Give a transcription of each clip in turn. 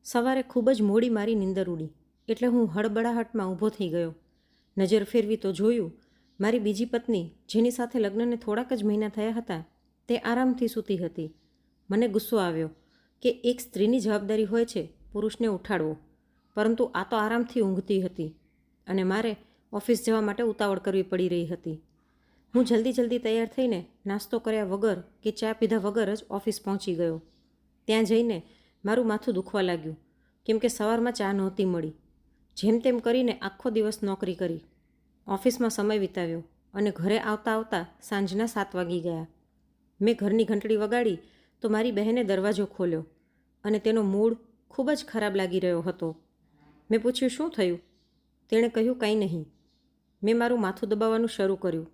સવારે ખૂબ જ મોડી મારી નીંદર ઉડી એટલે હું હડબડાહટમાં ઊભો થઈ ગયો. નજર ફેરવી તો જોયું, મારી બીજી પત્ની, જેની સાથે લગ્નને થોડાક જ મહિના થયા હતા, તે આરામથી સૂતી હતી. મને ગુસ્સો આવ્યો કે એક સ્ત્રીની જવાબદારી હોય છે પુરુષને ઉઠાડવો, પરંતુ આ તો આરામથી ઊંઘતી હતી અને મારે ઓફિસ જવા માટે ઉતાવળ કરવી પડી રહી હતી. હું જલ્દી તૈયાર થઈને નાસ્તો કર્યા વગર કે ચા પીધા વગર જ ઓફિસ પહોંચી ગયો. ત્યાં જઈને મારું માથું દુખવા લાગ્યું, કેમ કે સવારમાં ચા નહોતી મળી. જેમ તેમ કરીને આખો દિવસ નોકરી કરી, ઓફિસમાં સમય વિતાવ્યો અને ઘરે આવતા આવતા સાંજના 7 વાગી ગયા. મેં ઘરની ઘંટડી વગાડી તો મારી બહેને દરવાજો ખોલ્યો અને તેનો મૂડ ખૂબ જ ખરાબ લાગી રહ્યો હતો. મેં પૂછ્યું, શું થયું? તેણે કહ્યું, કંઈ નહીં. મેં મારું માથું દબાવવાનું શરૂ કર્યું,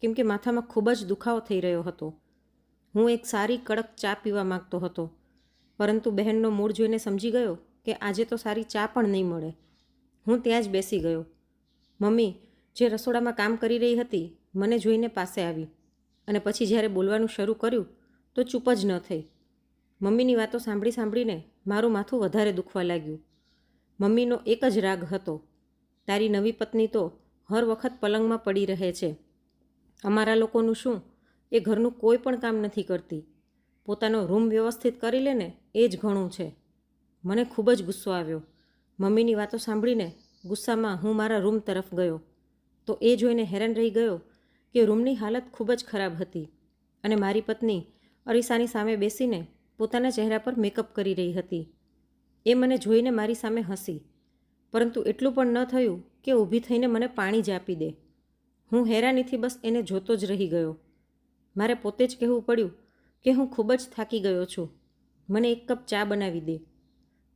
કેમ કે માથામાં ખૂબ જ દુખાવો થઈ રહ્યો હતો. હું એક સારી કડક ચા પીવા માંગતો હતો, પરંતુ બહેનનો મૂડ જોઈને સમજી ગયો કે આજે તો સારી ચા પણ નહીં મળે. હું ત્યાં જ બેસી ગયો. મમ્મી, જે રસોડામાં કામ કરી રહી હતી, મને જોઈને પાસે આવી અને પછી જ્યારે બોલવાનું શરૂ કર્યું તો ચૂપ જ ન થઈ. મમ્મીની વાતો સાંભળીને મારું માથું વધારે દુખવા લાગ્યું. મમ્મીનો એક જ રાગ હતો, તારી નવી પત્ની તો હર વખત પલંગમાં પડી રહે છે. અમારા લોકોનું શું, એ ઘરનું કોઈ પણ કામ નથી કરતી. પોતાનો રૂમ વ્યવસ્થિત કરી લે ને એ જ ઘણું છે. મને ખૂબ જ ગુસ્સો આવ્યો. મમ્મીની વાતો સાંભળીને ગુસ્સામાં હું મારા રૂમ તરફ ગયો તો એ જોઈને હેરાન રહી ગયો કે રૂમની હાલત ખૂબ જ ખરાબ હતી અને મારી પત્ની અરીસાની સામે બેસીને પોતાના ચહેરા પર મેકઅપ કરી રહી હતી. એ મને જોઈને મારી સામે હસી, પરંતુ એટલું પણ ન થયું કે ઊભી થઈને મને પાણી જ આપી દે. હું હેરાનીથી બસ એને જોતો જ રહી ગયો. મારે પોતે જ કહેવું પડ્યું કે હું ખૂબ જ થાકી ગયો છું, મને એક કપ ચા બનાવી દે.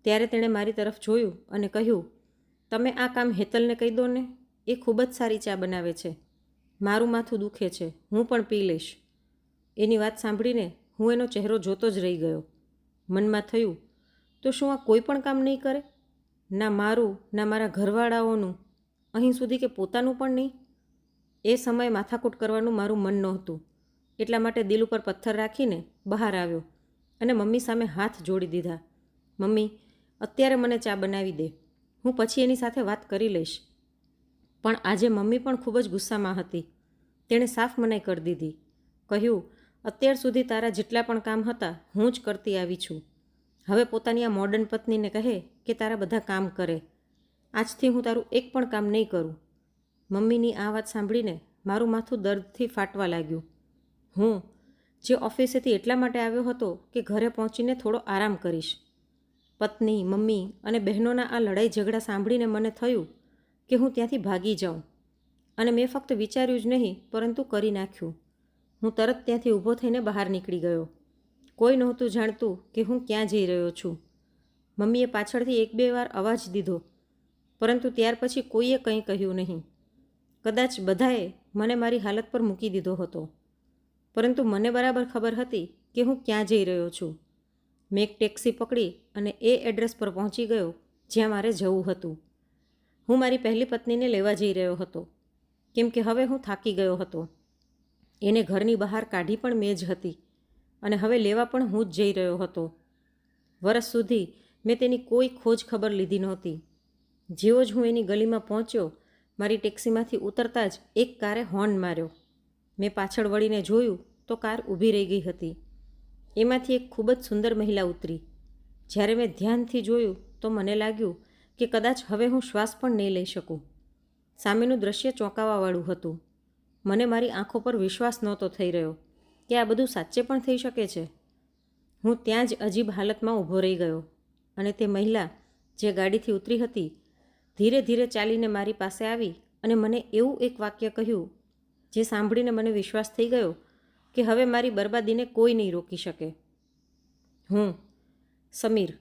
ત્યારે તેણે મારી તરફ જોયું અને કહ્યું, તમે આ કામ હેતલને કહી દો ને, એ ખૂબ જ સારી ચા બનાવે છે. મારું માથું દુખે છે, હું પણ પી લઈશ. એની વાત સાંભળીને હું એનો ચહેરો જોતો જ રહી ગયો. મનમાં થયું, તો શું આ કોઈ પણ કામ નહીં કરે? ના મારું, ના મારા ઘરવાળાઓનું, અહીં સુધી કે પોતાનું પણ નહીં. એ સમયે માથાકૂટ કરવાનું મારું મન નહોતું, એટલા માટે દિલ ઉપર પથ્થર રાખીને બહાર આવ્યો અને મમ્મી સામે હાથ જોડી દીધા. મમ્મી, અત્યારે મને ચા બનાવી દે, હું પછી એની સાથે વાત કરી લઈશ. પણ આજે મમ્મી પણ ખૂબ જ ગુસ્સામાં હતી. તેણે સાફ મનાઈ કરી દીધી. કહ્યું, અત્યાર સુધી તારા જેટલા પણ કામ હતા હું જ કરતી આવી છું. હવે પોતાની આ મોડર્ન પત્નીને કહે કે તારા બધા કામ કરે. આજથી હું તારું એક પણ કામ નહીં કરું. મમ્મીની આ વાત સાંભળીને મારું માથું દર્દથી ફાટવા લાગ્યું. હું જે ઓફિસેથી એટલા માટે આવ્યો હતો કે ઘરે પહોંચીને થોડો આરામ કરીશ. પત્ની, મમ્મી અને બહેનોના આ લડાઈ ઝઘડા સાંભળીને મને થયું કે હું ત્યાંથી ભાગી જાઉં, અને મેં ફક્ત વિચાર્યું જ નહીં પરંતુ કરી નાખ્યું. હું તરત ત્યાંથી ઊભો થઈને બહાર નીકળી ગયો. કોઈ નહોતું જાણતું કે હું ક્યાં જઈ રહ્યો છું. મમ્મીએ પાછળથી 1-2 વાર અવાજ દીધો, પરંતુ ત્યાર પછી કોઈએ કંઈ કહ્યું નહીં. કદાચ બધાએ મને મારી હાલત પર મૂકી દીધો હતો, પરંતુ મને બરાબર ખબર હતી કે હું ક્યાં જઈ રહ્યો છું. મેં એક ટેક્સી પકડી અને એ એડ્રેસ પર પહોંચી ગયો જ્યાં મારે જવું હતું. હું મારી પહેલી પત્નીને લેવા જઈ રહ્યો હતો, કેમ કે હવે હું થાકી ગયો હતો. એને ઘરની બહાર કાઢી પણ મેં જ હતી અને હવે લેવા પણ હું જ જઈ રહ્યો હતો. વર્ષ સુધી મેં તેની કોઈ ખોજ ખબર લીધી નહોતી. જેવો જ હું એની ગલીમાં પહોંચ્યો, મારી ટેક્સીમાંથી ઉતરતા જ એક કારે હોર્ન માર્યો. મેં પાછળ વળીને જોયું તો કાર ઊભી રહી ગઈ હતી. એમાંથી એક ખૂબ જ સુંદર મહિલા ઉતરી. જ્યારે મેં ધ્યાનથી જોયું તો મને લાગ્યું કે કદાચ હવે હું શ્વાસ પણ નહીં લઈ શકું. સામેનું દ્રશ્ય ચોંકાવાવાળું હતું. મને મારી આંખો પર વિશ્વાસ નહોતો થઈ રહ્યો કે આ બધું સાચે પણ થઈ શકે છે. હું ત્યાં જ અજીબ હાલતમાં ઊભો રહી ગયો અને તે મહિલા જે ગાડીથી ઉતરી હતી ધીરે ધીરે ચાલીને મારી પાસે આવી અને મને એવું એક વાક્ય કહ્યું જે સાંભળીને મને વિશ્વાસ થઈ ગયો કે હવે મારી બરબાદીને કોઈ નહીં રોકી શકે. હું, સમીર,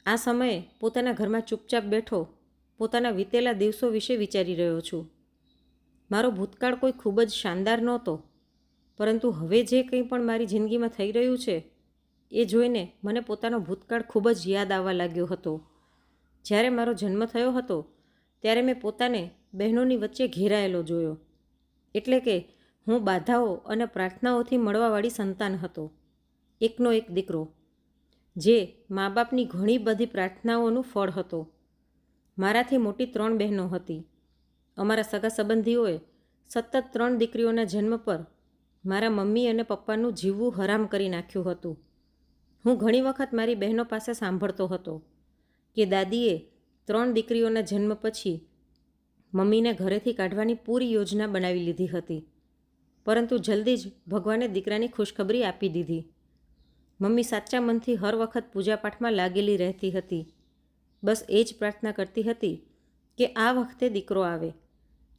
આ સમયે પોતાના ઘરમાં ચૂપચાપ બેઠો પોતાના વીતેલા દિવસો વિશે વિચારી રહ્યો છું. મારો ભૂતકાળ કોઈ ખૂબ જ શાનદાર નહોતો, પરંતુ હવે જે કંઈ પણ મારી જિંદગીમાં થઈ રહ્યું છે એ જોઈને મને પોતાનો ભૂતકાળ ખૂબ જ યાદ આવવા લાગ્યો હતો. જ્યારે મારો જન્મ થયો હતો ત્યારે મેં પોતાને બહેનોની વચ્ચે ઘેરાયેલો જોયો. એટલે કે હું બાધાઓ અને પ્રાર્થનાઓથી મળવાવાળી સંતાન હતો, એકનો એક દીકરો. જે મા બાપની ઘણી બધી પ્રાર્થનાઓનું ફળ હતો. મારાથી મોટી 3 બહેનો હતી. અમારા સગા સંબંધીઓએ સતત 3 દીકરીઓના જન્મ પર મારા મમ્મી અને પપ્પાનું જીવવું હરામ કરી નાખ્યું હતું. હું ઘણી વખત મારી બહેનો પાસે સાંભળતો હતો કે દાદીએ 3 દીકરીઓના જન્મ પછી મમ્મીને ઘરેથી કાઢવાની પૂરી યોજના બનાવી લીધી હતી, પરંતુ જલ્દી જ ભગવાને દીકરાની ખુશખબરી આપી દીધી. મમ્મી સાચા મનથી હર વખત પૂજાપાઠમાં લાગેલી રહેતી હતી. બસ એ જ પ્રાર્થના કરતી હતી કે આ વખતે દીકરો આવે,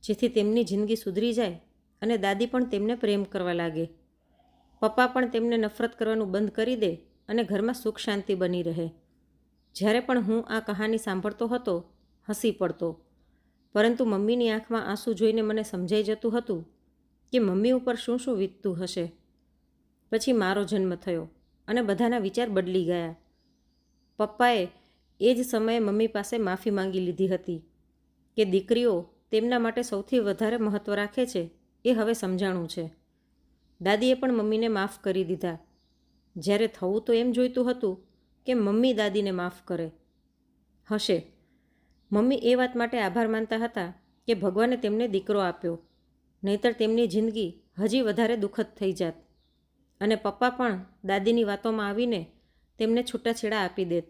જેથી તેમની જિંદગી સુધરી જાય અને દાદી પણ તેમને પ્રેમ કરવા લાગે, પપ્પા પણ તેમને નફરત કરવાનું બંધ કરી દે અને ઘરમાં સુખ શાંતિ બની રહે. જ્યારે પણ હું આ કહાની સાંભળતો હતો, હસી પડતો, પરંતુ મમ્મીની આંખમાં આંસુ જોઈને મને સમજાઈ જતું હતું કે મમ્મી ઉપર શું શું વીતતું હશે. પછી મારો જન્મ થયો અને બધાના વિચાર બદલી ગયા. પપ્પાએ એ જ સમયે મમ્મી પાસે માફી માંગી લીધી હતી કે દીકરીઓ તેમના માટે સૌથી વધારે મહત્ત્વ રાખે છે, એ હવે સમજાણું છે. દાદીએ પણ મમ્મીને માફ કરી દીધા, જ્યારે થવું તો એમ જોઈતું હતું કે મમ્મી દાદીને માફ કરે. હશે, મમ્મી એ વાત માટે આભાર માનતા હતા કે ભગવાને તેમને દીકરો આપ્યો, નહીંતર તેમની જિંદગી હજી વધારે દુઃખદ થઈ જાત અને પપ્પા પણ દાદીની વાતોમાં આવીને તેમને છૂટાછેડા આપી દેત.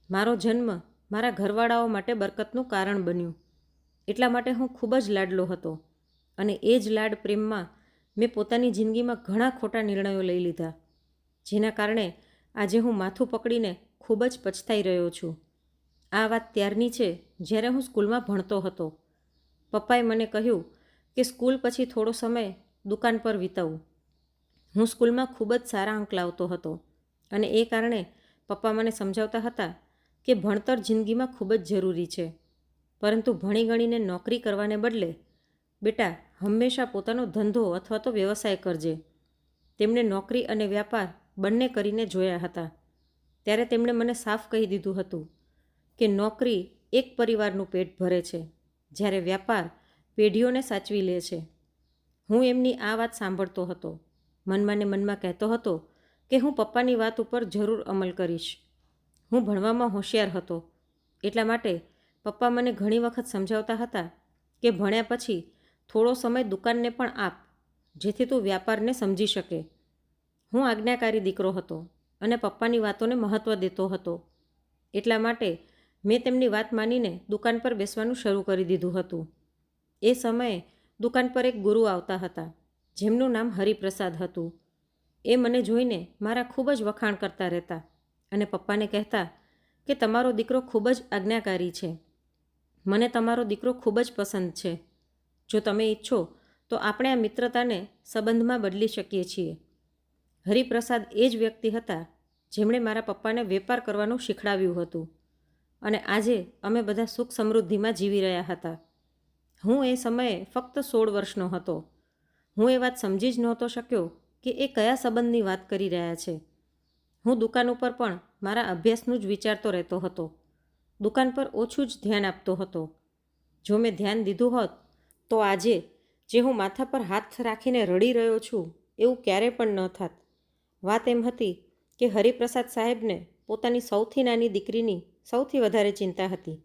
મારો જન્મ મારા ઘરવાળાઓ માટે બરકતનું કારણ બન્યું, એટલા માટે હું ખૂબ જ લાડલો હતો અને એ જ લાડ પ્રેમમાં મેં પોતાની જિંદગીમાં ઘણા ખોટા નિર્ણયો લઈ લીધા, જેના કારણે આજે હું માથું પકડીને ખૂબ જ પછતાઈ રહ્યો છું. આ વાત ત્યારની છે જ્યારે હું સ્કૂલમાં ભણતો હતો. પપ્પાએ મને કહ્યું કે સ્કૂલ પછી થોડો સમય દુકાન પર વિતાવું. હું સ્કૂલમાં ખૂબ જ સારા અંક લાવતો હતો અને એ કારણે પપ્પા મને સમજાવતા હતા કે ભણતર જિંદગીમાં ખૂબ જ જરૂરી છે, પરંતુ ભણી ગણીને નોકરી કરવાને બદલે બેટા હંમેશા પોતાનો ધંધો અથવા તો વ્યવસાય કરજે. તેમણે નોકરી અને વ્યાપાર બંને કરીને જોયા હતા. ત્યારે તેમણે મને સાફ કહી દીધું હતું કે નોકરી એક પરિવારનું પેટ ભરે છે, જ્યારે વ્યાપાર પેઢીઓને સાચવી લે છે. હું એમની આ વાત સાંભળતો હતો, મનમાં ને મનમાં કહેતો હતો કે હું પપ્પાની વાત ઉપર જરૂર અમલ કરીશ. હું ભણવામાં હોશિયાર હતો, એટલા માટે પપ્પા મને ઘણી વખત સમજાવતા હતા કે ભણ્યા પછી થોડો સમય દુકાનને પણ આપ, જેથી તું વ્યાપારને સમજી શકે. હું આજ્ઞાકારી દીકરો હતો અને પપ્પાની વાતોને મહત્ત્વ દેતો હતો, એટલા માટે મેં તેમની વાત માનીને દુકાન પર બેસવાનું શરૂ કરી દીધું હતું. એ સમયે દુકાન પર એક ગુરુ આવતા હતા, જેમનું નામ હરિપ્રસાદ હતું. એ મને જોઈને મારા ખૂબ જ વખાણ કરતા રહેતા અને પપ્પાને કહેતા કે તમારો દીકરો ખૂબ જ આજ્ઞાકારી છે, મને તમારો દીકરો ખૂબ જ પસંદ છે. જો તમે ઈચ્છો તો આપણે આ મિત્રતાને સંબંધમાં બદલી શકીએ છીએ. હરિપ્રસાદ એ જ વ્યક્તિ હતા જેમણે મારા પપ્પાને વેપાર કરવાનું શીખડાવ્યું હતું અને આજે અમે બધા સુખ સમૃદ્ધિમાં જીવી રહ્યા હતા. હું એ સમયે ફક્ત 16 વર્ષનો હતો. હું એ વાત સમજી જ નહોતો શક્યો કે એ કયા સંબંધની વાત કરી રહ્યા છે. હું દુકાન ઉપર પણ મારા અભ્યાસનું જ વિચારતો રહેતો હતો. દુકાન પર ઓછું જ ધ્યાન આપતો હતો. જો મેં ધ્યાન દીધું હોત તો આજે જે હું માથા પર હાથ રાખીને રડી રહ્યો છું એવું ક્યારેય પણ ન થાત. વાત એમ હતી કે હરિપ્રસાદ સાહેબને પોતાની સૌથી નાની દીકરીની સૌથી વધારે ચિંતા હતી.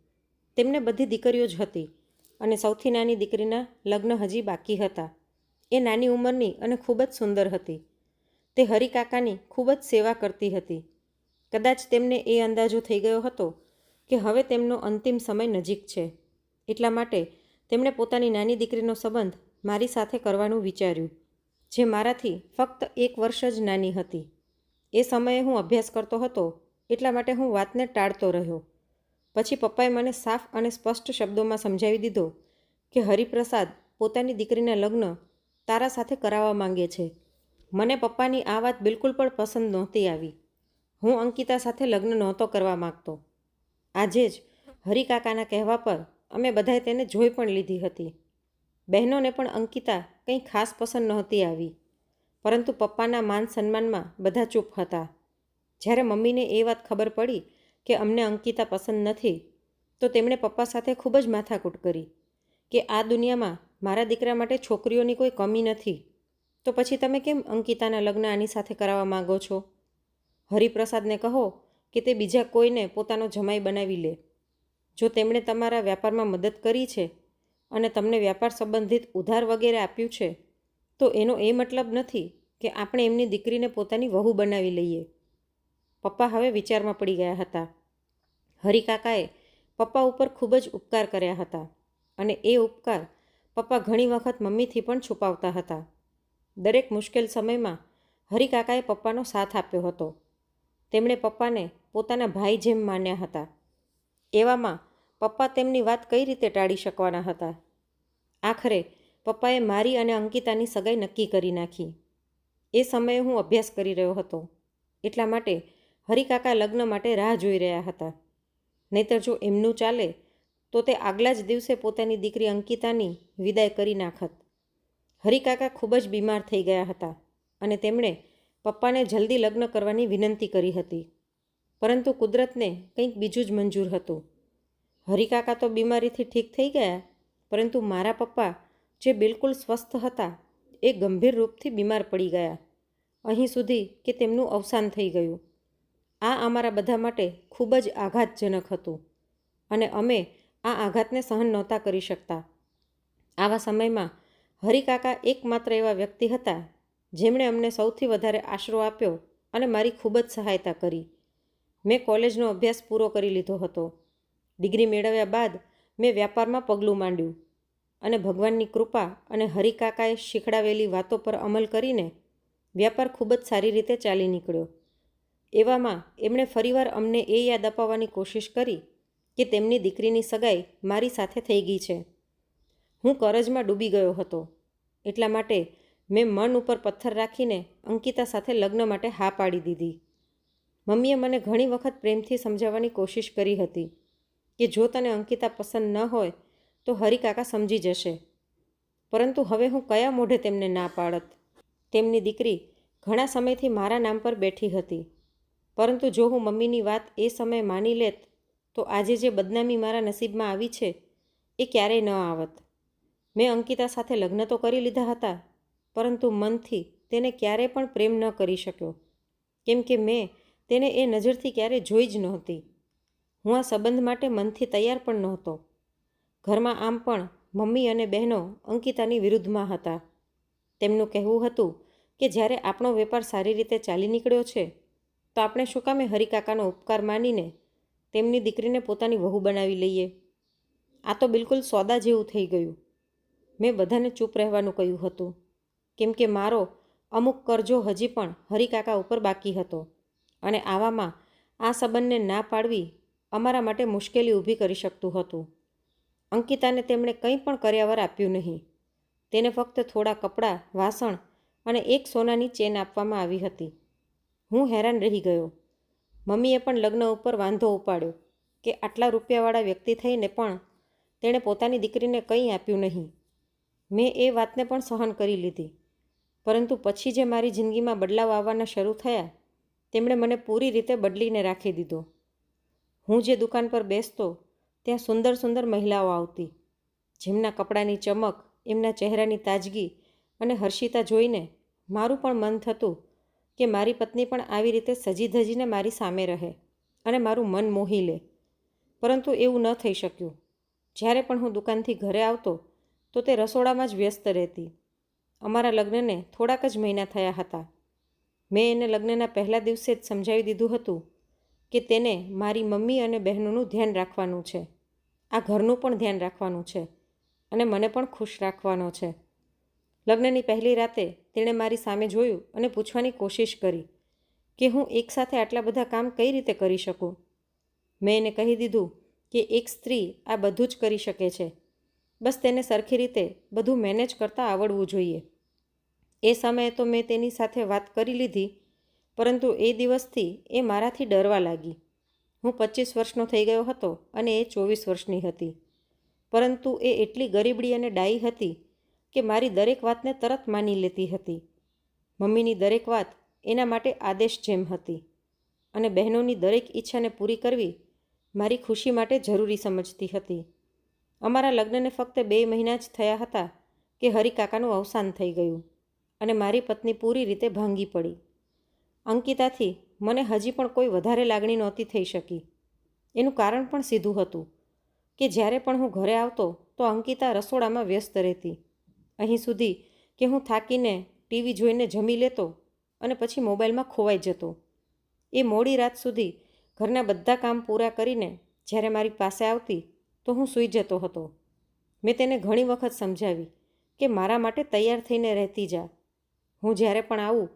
તેમને બધી દીકરીઓ જ હતી અને સૌથી નાની દીકરીના લગ્ન હજી બાકી હતા. એ નાની ઉંમરની અને ખૂબ જ સુંદર હતી. તે હરિકાકાની ખૂબ જ સેવા કરતી હતી. કદાચ તેમને એ અંદાજો થઈ ગયો હતો કે હવે તેમનો અંતિમ સમય નજીક છે, એટલા માટે તેમણે પોતાની નાની દીકરીનો સંબંધ મારી સાથે કરવાનું વિચાર્યું, જે મારાથી ફક્ત 1 વર્ષ જ નાની હતી. એ સમયે હું અભ્યાસ કરતો હતો, એટલા માટે હું વાતને ટાળતો રહ્યો. પછી પપ્પાએ મને સાફ અને સ્પષ્ટ શબ્દોમાં સમજાવી દીધો કે હરિપ્રસાદ પોતાની દીકરીના લગ્ન તારા સાથે કરાવવા માંગે છે. મને પપ્પાની આ વાત બિલકુલ પણ પસંદ નહોતી આવી. હું અંકિતા સાથે લગ્ન નહોતો કરવા માગતો. આજે જ હરિકાકાના કહેવા પર અમે બધાએ તેને જોઈ પણ લીધી હતી. બહેનોને પણ અંકિતા કંઈ ખાસ પસંદ નહોતી આવી, પરંતુ પપ્પાના માન સન્માનમાં બધા ચૂપ હતા. જ્યારે મમ્મીને એ વાત ખબર પડી કે અમને અંકિતા પસંદ નથી, તો તેમણે પપ્પા સાથે ખૂબ જ માથાકૂટ કરી કે આ દુનિયામાં મારા દીકરા માટે છોકરીઓની કોઈ કમી નથી, તો પછી તમે કેમ અંકિતાના લગ્ન આની સાથે કરાવવા માગો છો? હરિપ્રસાદને કહો કે તે બીજા કોઈને પોતાનો જમાઈ બનાવી લે. જો તેમણે તમારા વ્યાપારમાં મદદ કરી છે અને તમને વ્યાપાર સંબંધિત ઉધાર વગેરે આપ્યું છે તો એનો એ મતલબ નથી કે આપણે એમની દીકરીને પોતાની વહુ બનાવી લઈએ. પપ્પા હવે વિચારમાં પડી ગયા હતા. હરિકાકાએ પપ્પા ઉપર ખૂબ જ ઉપકાર કર્યા હતા અને એ ઉપકાર પપ્પા ઘણી વખત મમ્મીથી પણ છુપાવતા હતા. દરેક મુશ્કેલ સમયમાં હરિકાકાએ પપ્પાનો સાથ આપ્યો હતો. તેમણે પપ્પાને પોતાના ભાઈ જેમ માન્યા હતા. એવામાં પપ્પા તેમની વાત કઈ રીતે ટાળી શકવાના હતા? આખરે પપ્પાએ મારી અને અંકિતાની સગાઈ નક્કી કરી નાખી. એ સમયે હું અભ્યાસ કરી રહ્યો હતો, એટલા માટે હરિકાકા લગ્ન માટે રાહ જોઈ રહ્યા હતા. નહીતર જો એમનું ચાલે તો તે આગલા જ દિવસે પોતાની દીકરી અંકિતાની વિદાય કરી નાખત. હરિકાકા ખૂબ જ બીમાર થઈ ગયા હતા અને તેમણે પપ્પાને જલ્દી લગ્ન કરવાની વિનંતી કરી હતી. પરંતુ કુદરતને કંઈક બીજું જ મંજૂર હતું. હરિકાકા તો બીમારીથી ઠીક થઈ ગયા, પરંતુ મારા પપ્પા જે બિલકુલ સ્વસ્થ હતા એ ગંભીર રૂપથી બીમાર પડી ગયા, અહીં સુધી કે તેમનું અવસાન થઈ ગયું. આ અમારા બધા માટે ખૂબ જ આઘાતજનક હતું અને અમે આ આઘાતને સહન નહોતા કરી શકતા. આવા સમયમાં હરિકાકા એકમાત્ર એવા વ્યક્તિ હતા જેમણે અમને સૌથી વધારે આશરો આપ્યો અને મારી ખૂબ જ સહાયતા કરી. મેં કોલેજનો અભ્યાસ પૂરો કરી લીધો હતો. ડિગ્રી મેળવ્યા બાદ મેં વ્યાપારમાં પગલું માંડ્યું અને ભગવાનની કૃપા અને હરિકાકાએ શીખડાવેલી વાતો પર અમલ કરીને વ્યાપાર ખૂબ જ સારી રીતે ચાલી નીકળ્યો. એવામાં એમણે ફરીવાર અમને એ યાદ અપાવવાની કોશિશ કરી કે તેમની દીકરીની સગાઈ મારી સાથે થઈ ગઈ છે. હું કરજમાં ડૂબી ગયો હતો, એટલા માટે મેં મન ઉપર પથ્થર રાખીને અંકિતા સાથે લગ્ન માટે હા પાડી દીધી. મમ્મીએ મને ઘણી વખત પ્રેમથી સમજાવવાની કોશિશ કરી હતી કે જો તને અંકિતા પસંદ ન હોય તો હરિકાકા સમજી જશે, પરંતુ હવે હું કયા મોઢે તેમને ના પાડત? તેમની દીકરી ઘણા સમયથી મારા નામ પર બેઠી હતી, પરંતુ જો હું મમ્મીની વાત એ સમયે માની લેત તો આજે જે બદનામી મારા નસીબમાં આવી છે એ ક્યારેય ન આવત. મેં અંકિતા સાથે લગ્ન તો કરી લીધા હતા, પરંતુ મનથી તેને ક્યારેય પણ પ્રેમ ન કરી શક્યો, કેમ કે મેં તેને એ નજરથી ક્યારેય જોઈ જ નહોતી. હું આ સંબંધ માટે મનથી તૈયાર પણ નહોતો. ઘરમાં આમ પણ મમ્મી અને બહેનો અંકિતાની વિરુદ્ધમાં હતા. તેમનું કહેવું હતું કે જ્યારે આપણો વેપાર સારી રીતે ચાલી નીકળ્યો છે તો આપણે શું કામે હરિકાકાનો ઉપકાર માનીને તેમની દીકરીને પોતાની વહુ બનાવી લઈએ? આ તો બિલકુલ સોદા જેવું થઈ ગયું. મેં બધાને ચૂપ રહેવાનું કહ્યું હતું, કેમ કે મારો અમુક કરજો હજી પણ હરિકાકા ઉપર બાકી હતો અને આવામાં આ સંબંધને ના પાડવી અમારા માટે મુશ્કેલી ઊભી કરી શકતું હતું. અંકિતાને તેમણે કંઈ પણ કર્યાવર આપ્યું નહીં. તેને ફક્ત થોડા કપડાં, વાસણ અને એક સોનાની ચેન આપવામાં આવી હતી. હું હેરાન રહી ગયો. મમ્મીએ પણ લગ્ન ઉપર વાંધો ઉપાડ્યો કે આટલા રૂપિયાવાળા વ્યક્તિ થઈને પણ તેણે પોતાની દીકરીને કંઈ આપ્યું નહીં. મેં એ વાતને પણ સહન કરી લીધી, પરંતુ પછી જે મારી જિંદગીમાં બદલાવ આવવાના શરૂ થયા તેમણે મને પૂરી રીતે બદલીને રાખી દીધો. હું જે દુકાન પર બેસતો ત્યાં સુંદર સુંદર મહિલાઓ આવતી, જેમના કપડાની ચમક, એમના ચહેરાની તાજગી અને હર્ષિતા જોઈને મારું પણ મન થતું કે મારી પત્ની પણ આવી રીતે સજી ધજીને મારી સામે રહે અને મારું મન મોહી લે. પરંતુ એવું ન થઈ શક્યું. જ્યારે પણ હું દુકાનથી ઘરે આવતો તો તે રસોડામાં જ વ્યસ્ત રહેતી. અમારા લગ્નને થોડાક જ મહિના થયા હતા. મેં એને લગ્નના પહેલા દિવસે જ સમજાવી દીધું હતું કે તેને મારી મમ્મી અને બહેનોનું ધ્યાન રાખવાનું છે, આ ઘરનું પણ ધ્યાન રાખવાનું છે અને મને પણ ખુશ રાખવાનો છે. લગ્નની પહેલી રાતે તેણે મારી સામે જોયું અને પૂછવાની કોશિશ કરી કે હું એકસાથે આટલા બધા કામ કઈ રીતે કરી શકું. મેં એને કહી દીધું કે એક સ્ત્રી આ બધું જ કરી શકે છે, બસ તેને સરખી રીતે બધું મેનેજ કરતાં આવડવું જોઈએ. એ સમયે તો મેં તેની સાથે વાત કરી લીધી, પરંતુ એ દિવસથી એ મારાથી ડરવા લાગી. હું 25 વર્ષનો થઈ ગયો હતો અને એ 24 વર્ષની હતી, પરંતુ એ એટલી ગરીબડી અને ડાઈ હતી કે મારી દરેક વાતને તરત માની લેતી હતી. મમ્મીની દરેક વાત એના માટે આદેશ જેમ હતી અને બહેનોની દરેક ઈચ્છાને પૂરી કરવી મારી ખુશી માટે જરૂરી સમજતી હતી. અમારા લગ્નને ફક્ત 2 મહિના જ થયા હતા કે હરિકાકાનું અવસાન થઈ ગયું અને મારી પત્ની પૂરી રીતે ભાંગી પડી. અંકિતાથી મને હજી પણ કોઈ વધારે લાગણી નહોતી થઈ શકી. એનું કારણ પણ સીધું હતું કે જ્યારે પણ હું ઘરે આવતો તો અંકિતા રસોડામાં વ્યસ્ત રહેતી. અહીં સુધી કે હું થાકીને ટીવી જોઈને જમી લેતો અને પછી મોબાઈલમાં ખોવાઈ જતો. એ મોડી રાત સુધી ઘરના બધા કામ પૂરા કરીને જ્યારે મારી પાસે આવતી તો હું સૂઈ જતો હતો. મેં તેને ઘણી વખત સમજાવી કે મારા માટે તૈયાર થઈને રહેતી જા. હું જ્યારે પણ આવું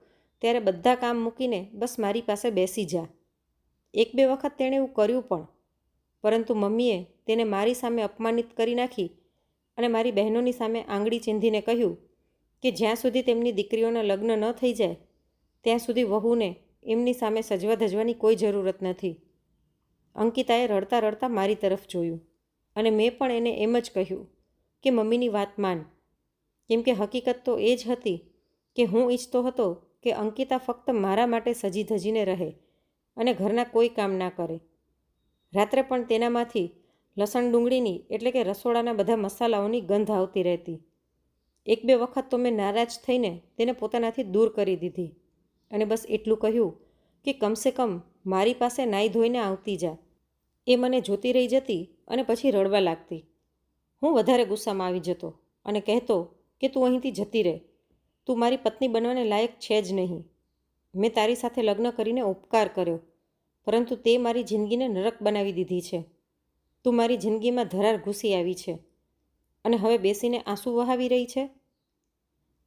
ત્યારે બધા કામ મૂકીને બસ મારી પાસે બેસી જા. 1-2 વખત તેણે એવું કર્યું પણ, પરંતુ મમ્મીએ તેને મારી સામે અપમાનિત કરી નાખી અને મારી બહેનોની સામે આંગળી ચીંધીને કહ્યું કે જ્યાં સુધી તેમની દીકરીઓના લગ્ન ન થઈ જાય ત્યાં સુધી વહુને એમની સામે સજવા ધજવાની કોઈ જરૂરત નથી. અંકિતાએ રડતા રડતા મારી તરફ જોયું અને મેં પણ એને એમ જ કહ્યું કે મમ્મીની વાત માન. કેમ કે હકીકત તો એ જ હતી કે હું ઈચ્છતો હતો કે અંકિતા ફક્ત મારા માટે સજી ધજીને રહે અને ઘરના કોઈ કામ ના કરે. રાત્રે પણ તેનામાંથી લસણ ડુંગળીની એટલે કે રસોડાના બધા મસાલાઓની ગંધ આવતી રહેતી. 1-2 વખત તો મેં નારાજ થઈને તેને પોતાનાથી દૂર કરી દીધી અને બસ એટલું કહ્યું કે કમસે કમ મારી પાસે નાહી ધોઈને આવતી જા. એ મને જોતી રહી જતી અને પછી રડવા લાગતી. હું વધારે ગુસ્સામાં આવી જતો અને કહેતો કે તું અહીંથી જતી રહે. તું મારી પત્ની બનવાને લાયક છે જ નહીં. મેં તારી સાથે લગ્ન કરીને ઉપકાર કર્યો, પરંતુ તે મારી જિંદગીને નરક બનાવી દીધી છે. તું મારી જિંદગીમાં ધરાર ઘૂસી આવી છે અને હવે બેસીને આંસુ વહાવી રહી છે.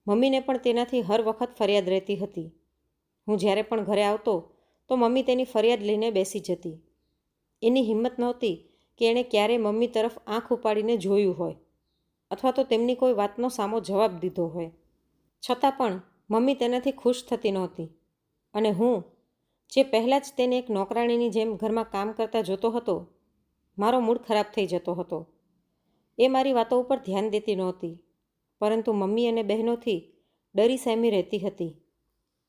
મમ્મીને પણ તેનાથી હર વખત ફરિયાદ રહેતી હતી. હું જ્યારે પણ ઘરે આવતો તો મમ્મી તેની ફરિયાદ લઈને બેસી જતી. એની હિંમત નહોતી કે એણે ક્યારેય મમ્મી તરફ આંખ ઉપાડીને જોયું હોય અથવા તો તેમની કોઈ વાતનો સામો જવાબ દીધો હોય. છતાં પણ મમ્મી તેનાથી ખુશ થતી નહોતી અને હું, જે પહેલાં જ તેને એક નોકરાણીની જેમ ઘરમાં કામ કરતા જોતો હતો, મારો મૂડ ખરાબ થઈ જતો હતો. એ મારી વાતો ઉપર ધ્યાન દેતી નહોતી, પરંતુ મમ્મી અને બહેનોથી ડરી સહેમી રહેતી હતી.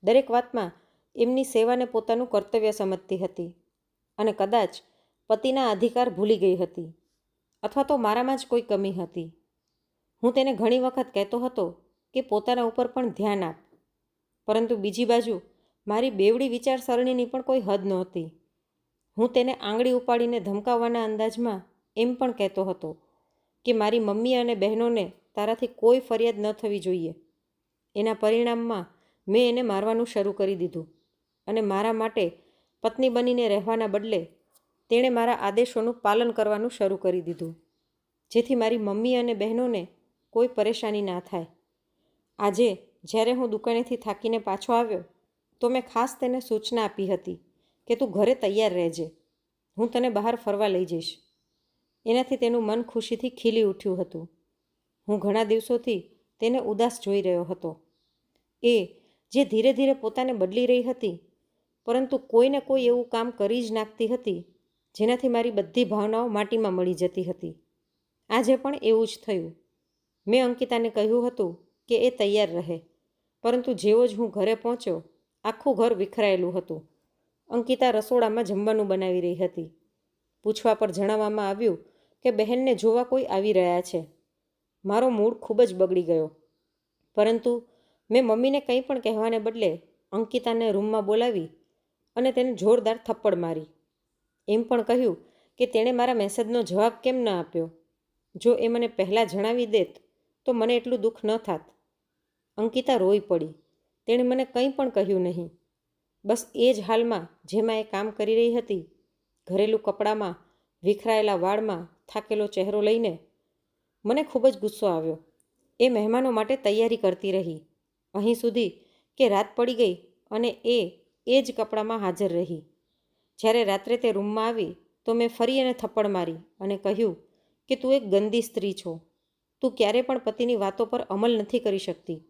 દરેક વાતમાં એમની સેવાને પોતાનું કર્તવ્ય સમજતી હતી અને કદાચ પતિના અધિકાર ભૂલી ગઈ હતી અથવા તો મારામાં જ કોઈ કમી હતી. હું તેને ઘણી વખત કહેતો હતો કે પોતાના ઉપર પણ ધ્યાન આપ, પરંતુ બીજી બાજુ મારી બેવડી વિચારસરણીની પણ કોઈ હદ નહોતી. હું તેને આંગળી ઉપાડીને ધમકાવવાના અંદાજમાં એમ પણ કહેતો હતો કે મારી મમ્મી અને બહેનોને તારાથી કોઈ ફરિયાદ ન થવી જોઈએ. એના પરિણામમાં મેં એને મારવાનું શરૂ કરી દીધું અને મારા માટે પત્ની બનીને રહેવાના બદલે તેણે મારા આદેશોનું પાલન કરવાનું શરૂ કરી દીધું, જેથી મારી મમ્મી અને બહેનોને કોઈ પરેશાની ના થાય. આજે જ્યારે હું દુકાનેથી થાકીને પાછો આવ્યો તો મેં ખાસ તેને સૂચના આપી હતી કે તું ઘરે તૈયાર રહેજે, હું તને બહાર ફરવા લઈ જઈશ. એનાથી તેનું મન ખુશીથી ખીલી ઉઠ્યું હતું. હું ઘણા દિવસોથી તેને ઉદાસ જોઈ રહ્યો હતો. એ જે ધીરે ધીરે પોતાને બદલી રહી હતી, પરંતુ કોઈને કોઈ એવું કામ કરી જ નાખતી હતી જેનાથી મારી બધી ભાવનાઓ માટીમાં મળી જતી હતી. આજે પણ એવું જ થયું. મેં અંકિતાને કહ્યું હતું કે એ તૈયાર રહે, પરંતુ જેવો જ હું ઘરે પહોંચ્યો આખું ઘર વિખરાયેલું હતું. અંકિતા રસોડામાં જમવાનું બનાવી રહી હતી. પૂછવા પર જણાવવામાં આવ્યું કે બહેનને જોવા કોઈ આવી રહ્યા છે. મારો મૂડ ખૂબ જ બગડી ગયો, પરંતુ મેં મમ્મીને કંઈ પણ કહેવાને બદલે અંકિતાને રૂમમાં બોલાવી અને તેને જોરદાર થપ્પડ મારી. એમ પણ કહ્યું કે તેણે મારા મેસેજનો જવાબ કેમ ન આપ્યો. જો એ મને પહેલાં જણાવી દેત તો મને એટલું દુઃખ ન થાત. અંકિતા રોઈ પડી. તેણે મને કંઈ પણ કહ્યું નહીં. બસ એ જ હાલમાં જેમાં એ કામ કરી રહી હતી, ઘરેલું કપડામાં, વિખરાયેલા વાળમાં થાકેલો ચહેરો લઈને. મને ખૂબ જ ગુસ્સો આવ્યો. એ મહેમાનો માટે તૈયારી કરતી રહી અહીં સુધી કે રાત પડી ગઈ અને એ જ કપડામાં હાજર રહી. જ્યારે રાત્રે તે રૂમમાં આવી તો મેં ફરી એને થપ્પડ મારી અને કહ્યું કે તું એક ગંદી સ્ત્રી છો. તું ક્યારે પણ પતિની વાતો પર અમલ નથી કરી શકતી.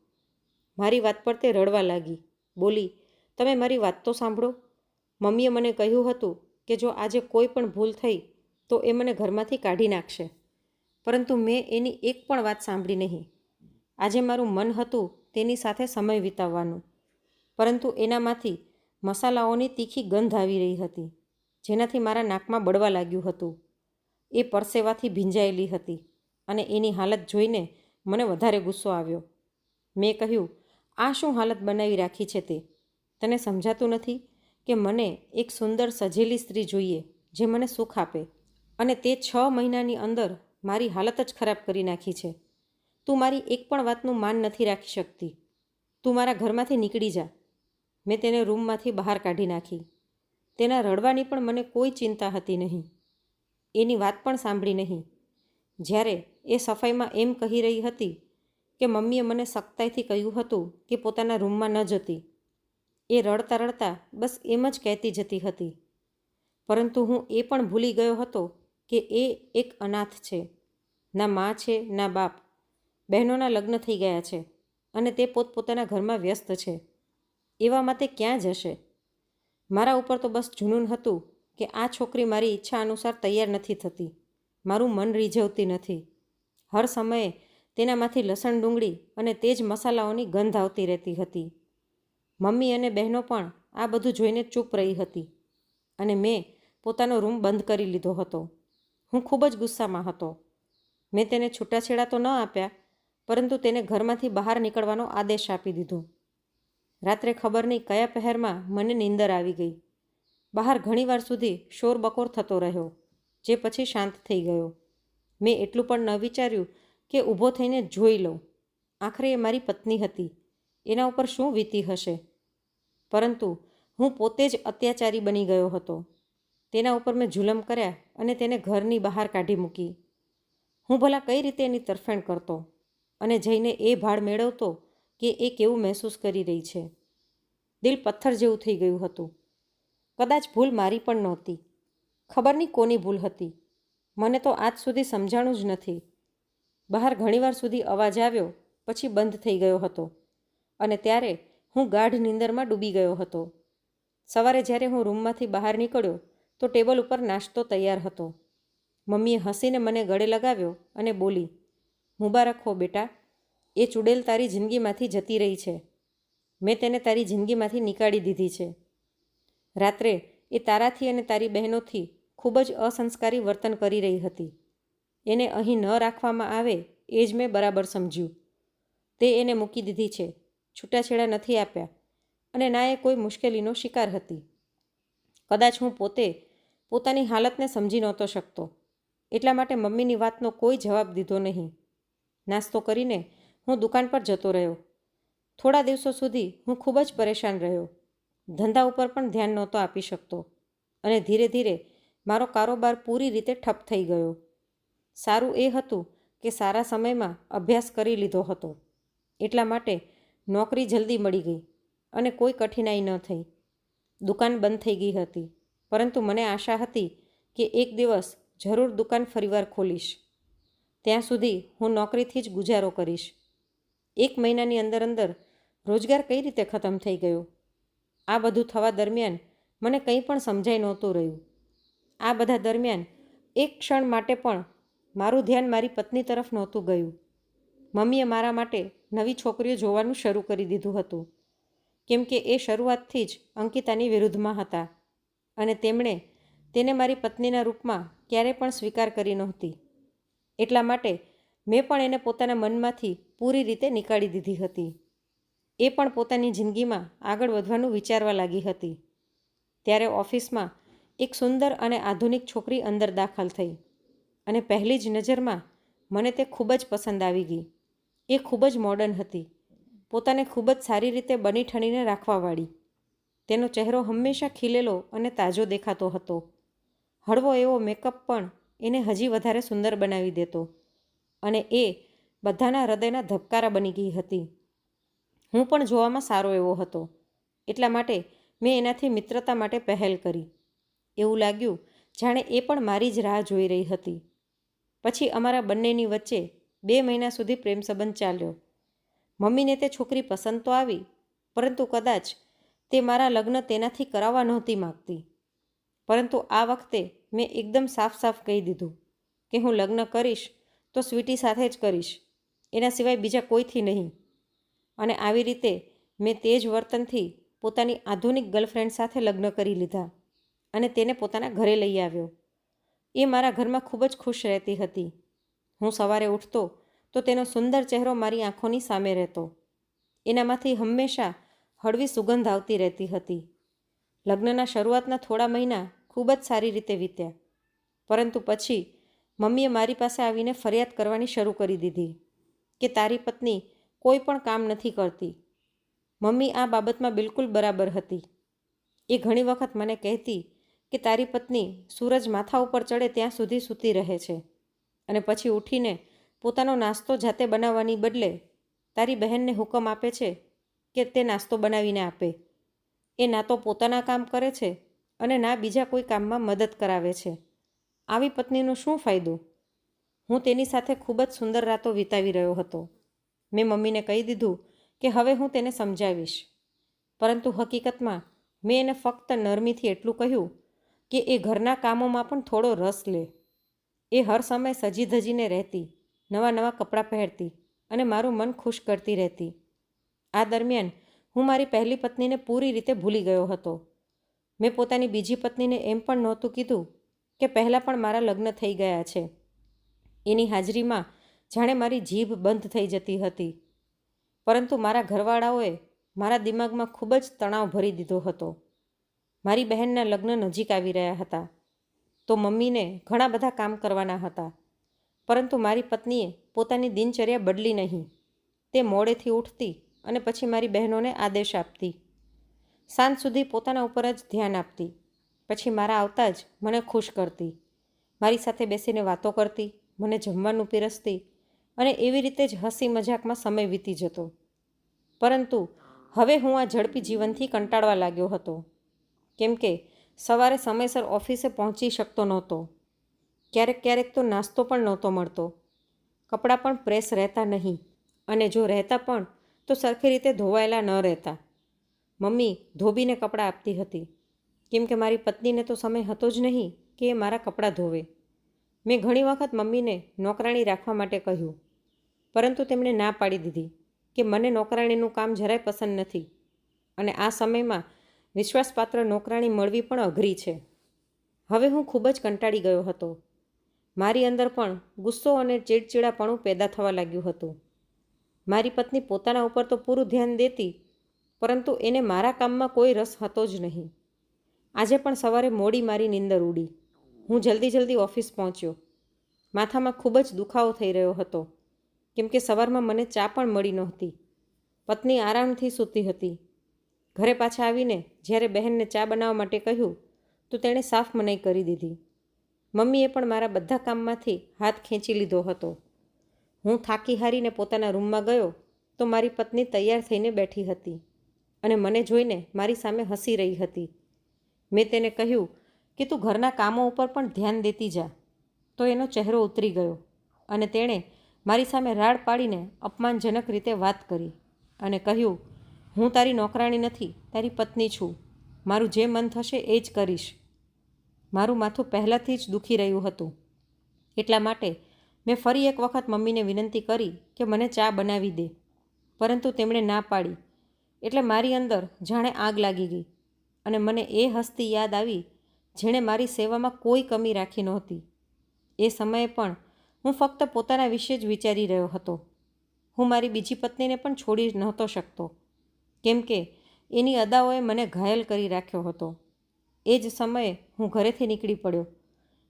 મારી વાત પર તે રડવા લાગી. બોલી, તમે મારી વાત તો સાંભળો. મમ્મીએ મને કહ્યું હતું કે જો આજે કોઈ પણ ભૂલ થઈ તો એ મને ઘરમાંથી કાઢી નાખશે, પરંતુ મેં એની એક પણ વાત સાંભળી નહીં. આજે મારું મન હતું તેની સાથે સમય વિતાવવાનું, પરંતુ એનામાંથી મસાલાઓની તીખી ગંધ આવી રહી હતી, જેનાથી મારા નાકમાં બળવા લાગ્યું હતું. એ પરસેવાથી ભીંજાયેલી હતી અને એની હાલત જોઈને મને વધારે ગુસ્સો આવ્યો. મેં કહ્યું, આ શું હાલત બનાવી રાખી છે તે? તને સમજાતું નથી કે મને એક સુંદર સજેલી સ્ત્રી જોઈએ જે મને સુખ આપે, અને તે 6 મહિનાની અંદર મારી હાલત જ ખરાબ કરી નાખી છે. તું મારી એક પણ વાતનું માન નથી રાખી શકતી. તું મારા ઘરમાંથી નીકળી જા. મેં તેને રૂમમાંથી બહાર કાઢી નાખી. તેના રડવાની પણ મને કોઈ ચિંતા હતી નહીં. એની વાત પણ સાંભળી નહીં. જ્યારે એ સફાઈમાં એમ કહી રહી હતી કે મમ્મીએ મને સખ્તાઈથી કહ્યું હતું કે પોતાના રૂમમાં ન જતી, એ રડતા રડતા બસ એમ જ કહેતી જતી હતી. પરંતુ હું એ પણ ભૂલી ગયો હતો કે એ એક અનાથ છે. ના મા છે, ના બાપ. બહેનોના લગ્ન થઈ ગયા છે અને તે પોતપોતાના ઘરમાં વ્યસ્ત છે. એવામાં તે ક્યાં જશે? મારા ઉપર તો બસ જુનૂન હતું કે આ છોકરી મારી ઈચ્છા અનુસાર તૈયાર નથી થતી, મારું મન રીઝવતી નથી. હર સમયે તેનામાંથી લસણ ડુંગળી અને તેજ મસાલાઓની ગંધ આવતી રહેતી હતી. મમ્મી અને બહેનો પણ આ બધું જોઈને ચૂપ રહી હતી અને મેં પોતાનો રૂમ બંધ કરી લીધો હતો. હું ખૂબ જ ગુસ્સામાં હતો. મેં તેને છૂટાછેડા તો ન આપ્યા, પરંતુ તેને ઘરમાંથી બહાર નીકળવાનો આદેશ આપી દીધો. રાત્રે ખબર નહીં કયા પહેરમાં મને નીંદર આવી ગઈ. બહાર ઘણીવાર સુધી શોરબકોર થતો રહ્યો, જે પછી શાંત થઈ ગયો. મેં એટલું પણ ન વિચાર્યું કે ઊભો થઈને જોઈ લઉં. આખરે એ મારી પત્ની હતી, એના ઉપર શું વીતી હશે. પરંતુ હું પોતે જ અત્યાચારી બની ગયો હતો. તેના ઉપર મેં જુલમ કર્યા અને તેને ઘરની બહાર કાઢી મૂકી. હું ભલા કઈ રીતે એની તરફેણ કરતો અને જઈને એ ભાળ મેળવતો કે એ કેવું મહેસૂસ કરી રહી છે. દિલ પથ્થર જેવું થઈ ગયું હતું. કદાચ ભૂલ મારી પણ નહોતી. ખબર નહીં કોની ભૂલ હતી. મને તો આજ સુધી સમજાણું જ નથી. બહાર ઘણીવાર સુધી અવાજ આવ્યો, પછી બંધ થઈ ગયો હતો અને ત્યારે હું ગાઢ નીંદરમાં ડૂબી ગયો હતો. સવારે જ્યારે હું રૂમમાંથી બહાર નીકળ્યો તો ટેબલ ઉપર નાસ્તો તૈયાર હતો. મમ્મીએ હસીને મને ગળે લગાવ્યો અને બોલી, મુબારક હો બેટા, એ ચૂડેલ તારી જિંદગીમાંથી જતી રહી છે. મેં તેને તારી જિંદગીમાંથી નીકાળી દીધી છે. રાત્રે એ તારાથી અને તારી બહેનોથી ખૂબ જ અસંસ્કારી વર્તન કરી રહી હતી. એને અહીં ન રાખવામાં આવે એ જ મેં બરાબર સમજ્યું. તે એને મૂકી દીધી છે, છૂટાછેડા નથી આપ્યા અને ના એ કોઈ મુશ્કેલીનો શિકાર હતી. કદાચ હું પોતે પોતાની હાલતને સમજી નહોતો શકતો, એટલા માટે મમ્મીની વાતનો કોઈ જવાબ દીધો નહીં. નાસ્તો કરીને હું દુકાન પર જતો રહ્યો. થોડા દિવસો સુધી હું ખૂબ જ પરેશાન રહ્યો. ધંધા ઉપર પણ ધ્યાન નહોતો આપી શકતો અને ધીરે ધીરે મારો કારોબાર પૂરી રીતે ઠપ થઈ ગયો. સારું એ હતું કે સારા સમયમાં અભ્યાસ કરી લીધો હતો, એટલા માટે નોકરી જલ્દી મળી ગઈ અને કોઈ કઠિનાઈ ન થઈ. દુકાન બંધ થઈ ગઈ હતી, પરંતુ મને આશા હતી કે એક દિવસ જરૂર દુકાન ફરીવાર ખોલીશ. ત્યાં સુધી હું નોકરીથી જ ગુજારો કરીશ. 1 મહિનાની અંદર રોજગાર કઈ રીતે ખતમ થઈ ગયો. આ બધું થવા દરમિયાન મને કંઈ પણ સમજાઈ નહોતું રહ્યું. આ બધા દરમિયાન એક ક્ષણ માટે પણ મારું ધ્યાન મારી પત્ની તરફ નહોતું ગયું. મમ્મીએ મારા માટે નવી છોકરીઓ જોવાનું શરૂ કરી દીધું હતું, કેમ કે એ શરૂઆતથી જ અંકિતાની વિરુદ્ધમાં હતા અને તેમણે તેને મારી પત્નીના રૂપમાં ક્યારેય પણ સ્વીકાર કરી નહોતી. એટલા માટે મેં પણ એને પોતાના મનમાંથી પૂરી રીતે નીકાળી દીધી હતી. એ પણ પોતાની જિંદગીમાં આગળ વધવાનું વિચારવા લાગી હતી. ત્યારે ઓફિસમાં એક સુંદર અને આધુનિક છોકરી અંદર દાખલ થઈ અને પહેલી જ નજરમાં મને તે ખૂબ જ પસંદ આવી ગઈ. એ ખૂબ જ મોડર્ન હતી, પોતાને ખૂબ જ સારી રીતે બની ઠણીને રાખવાવાળી. તેનો ચહેરો હંમેશા ખીલેલો અને તાજો દેખાતો હતો. હળવો એવો મેકઅપ પણ એને હજી વધારે સુંદર બનાવી દેતો અને એ બધાના હૃદયના ધબકારા બની ગઈ હતી. હું પણ જોવામાં સારો એવો હતો, એટલા માટે મેં એનાથી મિત્રતા માટે પહેલ કરી. એવું લાગ્યું જાણે એ પણ મારી જ રાહ જોઈ રહી હતી. પછી અમારા બંનેની વચ્ચે 2 મહિના સુધી પ્રેમ સંબંધ ચાલ્યો. મમ્મીને તે છોકરી પસંદ તો આવી, પરંતુ કદાચ તે મારા લગ્ન તેનાથી કરાવવા નહોતી માગતી. પરંતુ આ વખતે મેં એકદમ સાફ સાફ કહી દીધું કે હું લગ્ન કરીશ તો સ્વીટી સાથે જ કરીશ, એના સિવાય બીજા કોઈથી નહીં. અને આવી રીતે મેં તે જ વર્તનથી પોતાની આધુનિક ગર્લફ્રેન્ડ સાથે લગ્ન કરી લીધા અને તેને પોતાના ઘરે લઈ આવ્યો. એ મારા ઘરમાં ખૂબ જ ખુશ રહેતી હતી. હું સવારે ઉઠતો તો તેનો સુંદર ચહેરો મારી આંખોની સામે રહેતો. એનામાંથી હંમેશા હળવી સુગંધ આવતી રહેતી હતી. લગ્નના શરૂઆતના થોડા મહિના ખૂબ જ સારી રીતે વીત્યા, પરંતુ પછી મમ્મીએ મારી પાસે આવીને ફરિયાદ કરવાની શરૂ કરી દીધી કે તારી પત્ની કોઈ પણ કામ નથી કરતી. મમ્મી આ બાબતમાં બિલકુલ બરાબર હતી. એ ઘણી વખત મને કહેતી કે તારી પત્ની સૂરજ માથા ઉપર ચડે ત્યાં સુધી સૂતી રહે છે અને પછી ઉઠીને પોતાનો નાસ્તો જાતે બનાવવાની બદલે તારી બહેનને હુકમ આપે છે કે તે નાસ્તો બનાવીને આપે. એ ના તો પોતાના કામ કરે છે અને ના બીજા કોઈ કામમાં મદદ કરાવે છે. આવી પત્નીનો શું ફાયદો? હું તેની સાથે ખૂબ જ સુંદર રાતો વિતાવી રહ્યો હતો. મેં મમ્મીને કહી દીધું કે હવે હું તેને સમજાવીશ, પરંતુ હકીકતમાં મેં એને ફક્ત નરમીથી એટલું કહ્યું કે એ ઘરના કામોમાં પણ થોડો રસ લે. એ હર સમય સજી ધજીને રહેતી, નવા નવા કપડાં પહેરતી અને મારું મન ખુશ કરતી રહેતી. આ દરમિયાન હું મારી પહેલી પત્નીને પૂરી રીતે ભૂલી ગયો હતો. મેં પોતાની બીજી પત્નીને એમ પણ નહોતું કીધું કે પહેલાં પણ મારા લગ્ન થઈ ગયા છે. એની હાજરીમાં જાણે મારી જીભ બંધ થઈ જતી હતી. પરંતુ મારા ઘરવાળાઓએ મારા દિમાગમાં ખૂબ જ તણાવ ભરી દીધો હતો. મારી બહેનના લગ્ન નજીક આવી રહ્યા હતા, તો મમ્મીને ઘણા બધા કામ કરવાના હતા. પરંતુ મારી પત્નીએ પોતાની દિનચર્યા બદલી નહીં. તે મોડેથી ઉઠતી અને પછી મારી બહેનોને આદેશ આપતી. સાંજ સુધી પોતાના ઉપર જ ધ્યાન આપતી. પછી મારા આવતા જ મને ખુશ કરતી, મારી સાથે બેસીને વાતો કરતી, મને જમવાનું પીરસતી અને એવી રીતે જ હસી મજાકમાં સમય વીતી જતો. પરંતુ હવે હું આ ઝડપી જીવનથી કંટાળવા લાગ્યો હતો, કેમ કે સવારે સમયસર ઓફિસે પહોંચી શકતો નહોતો. ક્યારેક ક્યારેક તો નાસ્તો પણ નહોતો મળતો. કપડાં પણ પ્રેસ રહેતા નહીં, અને જો રહેતા પણ તો સરખી રીતે ધોવાયેલા ન રહેતા. મમ્મી ધોબીને કપડાં આપતી હતી, કેમ કે મારી પત્નીને તો સમય હતો જ નહીં કે એ મારા કપડાં ધોવે. મેં ઘણી વખત મમ્મીને નોકરાણી રાખવા માટે કહ્યું, પરંતુ તેમણે ના પાડી દીધી કે મને નોકરાણીનું કામ જરાય પસંદ નથી અને આ સમયમાં વિશ્વાસપાત્ર નોકરાણી મળવી પણ અઘરી છે. હવે હું ખૂબ જ કંટાળી ગયો હતો. મારી અંદર પણ ગુસ્સો અને ચીડચીડાપણું પેદા થવા લાગ્યું હતું. મારી પત્ની પોતાના ઉપર તો પૂરું ધ્યાન દેતી, પરંતુ એને મારા કામમાં કોઈ રસ હતો જ નહીં. આજે પણ સવારે મોડી મારી નીંદર ઉડી. હું જલ્દી ઓફિસ પહોંચ્યો. માથામાં ખૂબ જ દુખાવો થઈ રહ્યો હતો, કેમ કે સવારમાં મને ચા પણ મળી નહોતી. પત્ની આરામથી સૂતી હતી. ઘરે પાછા આવીને જ્યારે બહેનને ચા બનાવવા માટે કહ્યું તો તેણે સાફ મનાઈ કરી દીધી. મમ્મીએ પણ મારા બધા કામમાંથી હાથ ખેંચી લીધો હતો. હું થાકી હારીને પોતાના રૂમમાં ગયો તો મારી પત્ની તૈયાર થઈને બેઠી હતી અને મને જોઈને મારી સામે હસી રહી હતી. મેં તેને કહ્યું કે તું ઘરના કામો ઉપર પણ ધ્યાન દેતી જા. તો એનો ચહેરો ઉતરી ગયો અને તેણે મારી સામે રાડ પાડીને અપમાનજનક રીતે વાત કરી અને કહ્યું, હું તારી નોકરાણી નથી, તારી પત્ની છું. મારું જે મન થશે એ જ કરીશ. મારું માથું પહેલાંથી જ દુખી રહ્યું હતું, એટલા માટે મેં ફરી એક વખત મમ્મીને વિનંતી કરી કે મને ચા બનાવી દે, પરંતુ તેમણે ના પાડી. એટલે મારી અંદર જાણે આગ લાગી ગઈ અને મને એ હસ્તી યાદ આવી જેણે મારી સેવામાં કોઈ કમી રાખી નહોતી. એ સમયે પણ હું ફક્ત પોતાના વિશે જ વિચારી રહ્યો હતો. હું મારી બીજી પત્નીને પણ છોડી નહોતો શકતો, કેમ કે એની અદાઓએ મને ઘાયલ કરી રાખ્યો હતો. એ જ સમયે હું ઘરેથી નીકળી પડ્યો,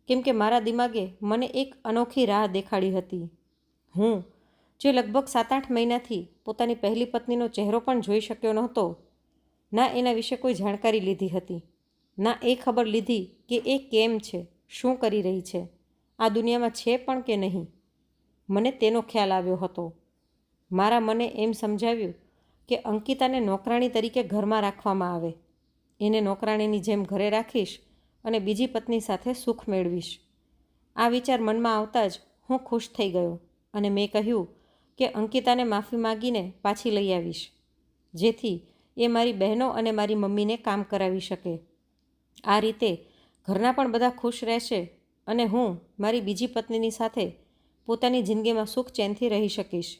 કેમ કે મારા દિમાગે મને એક અનોખી રાહ દેખાડી હતી. હું જે લગભગ 7-8 મહિનાથી પોતાની પહેલી પત્નીનો ચહેરો પણ જોઈ શક્યો નહોતો, ના એના વિશે કોઈ જાણકારી લીધી હતી, ના એ ખબર લીધી કે એ કેમ છે, શું કરી રહી છે, આ દુનિયામાં છે પણ કે નહીં. મને તેનો ખ્યાલ આવ્યો હતો. મારા મને એમ સમજાવ્યું કે અંકિતાને નોકરાણી તરીકે ઘરમાં રાખવામાં આવે. એને નોકરાણીની જેમ ઘરે રાખીશ અને બીજી પત્ની સાથે સુખ મેળવીશ. આ વિચાર મનમાં આવતા જ હું ખુશ થઈ ગયો અને મેં કહ્યું કે અંકિતાને માફી માગીને પાછી લઈ આવીશ, જેથી એ મારી બહેનો અને મારી મમ્મીને કામ કરાવી શકે. આ રીતે ઘરના પણ બધા ખુશ રહેશે અને હું મારી બીજી પત્નીની સાથે પોતાની જિંદગીમાં સુખ ચેનથી રહી શકીશ.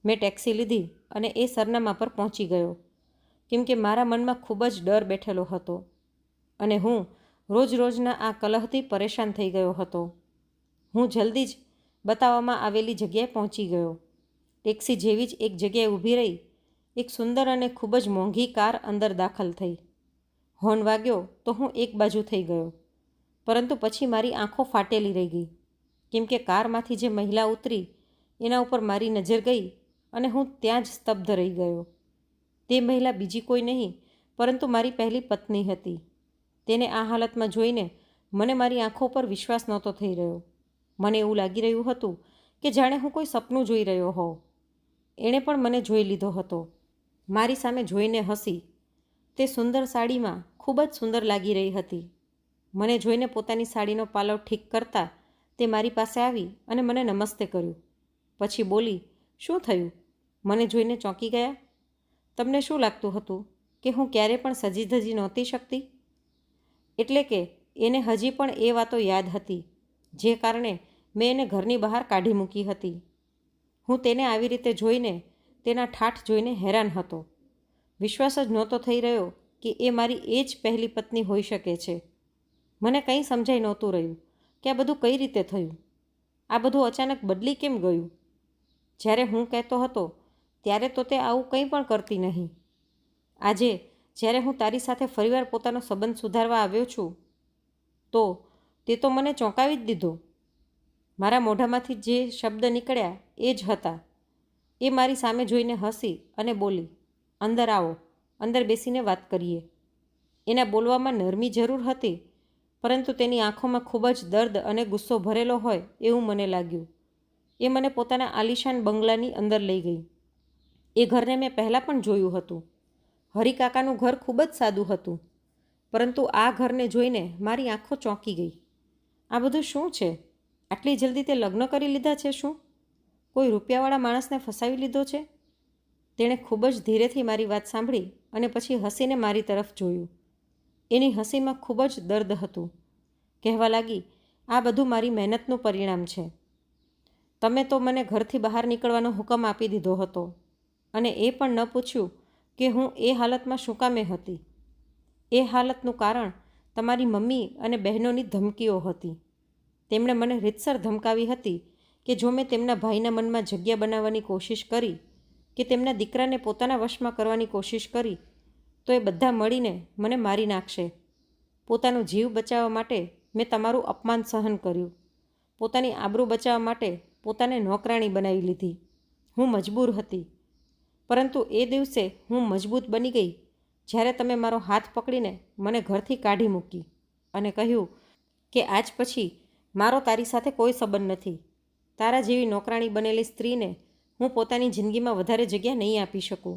મેં ટેક્સી લીધી અને એ સરનામા પર પહોંચી ગયો, કેમ કે મારા મનમાં ખૂબ જ ડર બેઠેલો હતો અને હું રોજના આ કલહથી પરેશાન થઈ ગયો હતો. હું જલ્દી જ બતાવવામાં આવેલી જગ્યાએ પહોંચી ગયો. ટેક્સી જેવી જ એક જગ્યાએ ઊભી રહી, એક સુંદર અને ખૂબ જ મોંઘી કાર અંદર દાખલ થઈ. હોર્ન વાગ્યો તો હું એક બાજુ થઈ ગયો, પરંતુ પછી મારી આંખો ફાટેલી રહી ગઈ, કેમ કે કારમાંથી જે મહિલા ઉતરી એના ઉપર મારી નજર ગઈ અને હું ત્યાં જ સ્તબ્ધ રહી ગયો. તે મહિલા બીજી કોઈ નહીં પરંતુ મારી પહેલી પત્ની હતી. તેને આ હાલતમાં જોઈને મને મારી આંખો પર વિશ્વાસ નહોતો થઈ રહ્યો. મને એવું લાગી રહ્યું હતું કે જાણે હું કોઈ સપનું જોઈ રહ્યો હોઉં. એણે પણ મને જોઈ લીધો હતો. મારી સામે જોઈને હસી. તે સુંદર સાડીમાં ખૂબ જ સુંદર લાગી રહી હતી. મને જોઈને પોતાની સાડીનો પાલવ ઠીક કરતા તે મારી પાસે આવી અને મને નમસ્તે કર્યું. પછી બોલી, શું થયું? મને જોઈને ચોંકી ગયા? તમને શું લાગતું હતું કે હું ક્યારે પણ સજી ધજી નહોતી શકતી? એટલે કે એને હજી પણ એ વાતો યાદ હતી, જે કારણે મેં એને ઘરની બહાર કાઢી મૂકી હતી. હું તેને આવી રીતે જોઈને, તેના ઠાઠ જોઈને હેરાન હતો. વિશ્વાસ જ નહોતો થઈ રહ્યો કે એ મારી એ જ પહેલી પત્ની હોઈ શકે છે. મને કંઈ સમજાઈ નહોતું રહ્યું કે આ બધું કઈ રીતે થયું. આ બધું અચાનક બદલી કેમ ગયું? જ્યારે હું કહેતો હતો ત્યારે તો તે આવું કંઈ પણ કરતી નહીં. આજે જ્યારે હું તારી સાથે ફરીવાર પોતાનો સંબંધ સુધારવા આવ્યો છું તો તે તો મને ચોંકાવી જ દીધો. મારા મોઢામાંથી જે શબ્દ નીકળ્યા એ જ હતા. એ મારી સામે જોઈને હસી અને બોલી, અંદર આવો, અંદર બેસીને વાત કરીએ. એના બોલવામાં નરમી જરૂર હતી, પરંતુ તેની આંખોમાં ખૂબ જ દર્દ અને ગુસ્સો ભરેલો હોય એવું મને લાગ્યું. એ મને પોતાના આલિશાન બંગલાની અંદર લઈ ગઈ. એ ઘરને મેં પહેલાં પણ જોયું હતું. હરિકાકાનું ઘર ખૂબ જ સાદું હતું, પરંતુ આ ઘરને જોઈને મારી આંખો ચોંકી ગઈ. આ બધું શું છે? આટલી જલ્દી તે લગ્ન કરી લીધા છે શું? કોઈ રૂપિયાવાળા માણસને ફસાવી લીધો છે? તેણે ખૂબ જ ધીરેથી મારી વાત સાંભળી અને પછી હસીને મારી તરફ જોયું. એની હસીમાં ખૂબ જ દર્દ હતું. કહેવા લાગી, આ બધું મારી મહેનતનું પરિણામ છે. તમે તો મને ઘરથી બહાર નીકળવાનો હુકમ આપી દીધો હતો અને એ પણ ન પૂછ્યું કે હું એ હાલતમાં શું કામે હતી. એ હાલતનું કારણ તમારી મમ્મી અને બહેનોની ધમકીઓ હતી. તેમણે મને રીતસર ધમકાવી હતી કે જો મેં તેમના ભાઈના મનમાં જગ્યા બનાવવાની કોશિશ કરી કે તેમના દીકરાને પોતાના વશમાં કરવાની કોશિશ કરી તો એ બધા મળીને મને મારી નાખશે. પોતાનો જીવ બચાવવા માટે મેં તમારું અપમાન સહન કર્યું. પોતાની આબરૂ બચાવવા માટે પોતાને નોકરાણી બનાવી લીધી. હું મજબૂર હતી, પરંતુ એ દિવસે હું મજબૂત બની ગઈ જ્યારે તમે મારો હાથ પકડીને મને ઘરથી કાઢી મૂકી અને કહ્યું કે આજ પછી મારો તારી સાથે કોઈ સંબંધ નથી. તારા જેવી નોકરાણી બનેલી સ્ત્રીને હું પોતાની જિંદગીમાં વધારે જગ્યા નહીં આપી શકું.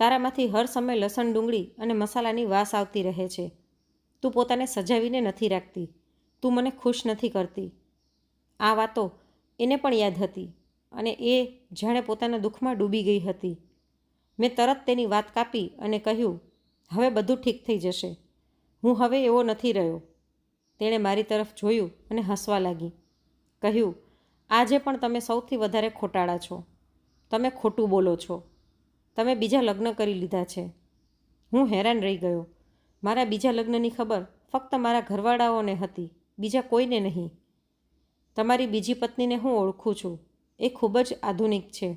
તારામાંથી હર સમય લસણ, ડુંગળી અને મસાલાની વાસ આવતી રહે છે. તું પોતાને સજાવીને નથી રાખતી. તું મને ખુશ નથી કરતી. આ વાતો એને પણ યાદ હતી અને એ જાણે પોતાના દુઃખમાં ડૂબી ગઈ હતી. મેં તરત તેની વાત કાપી અને કહ્યું, હવે બધું ઠીક થઈ જશે. હું હવે એવો નથી રહ્યો. તેણે મારી તરફ જોયું અને હસવા લાગી. કહ્યું, આજે પણ તમે સૌથી વધારે ખોટાળા છો. તમે ખોટું બોલો છો. તમે બીજા લગ્ન કરી લીધા છે. હું હેરાન રહી ગયો. મારા બીજા લગ્નની ખબર ફક્ત મારા ઘરવાળાઓને હતી, બીજા કોઈને નહીં. તમારી બીજી પત્નીને હું ઓળખું છું. એ ખૂબ જ આધુનિક છે.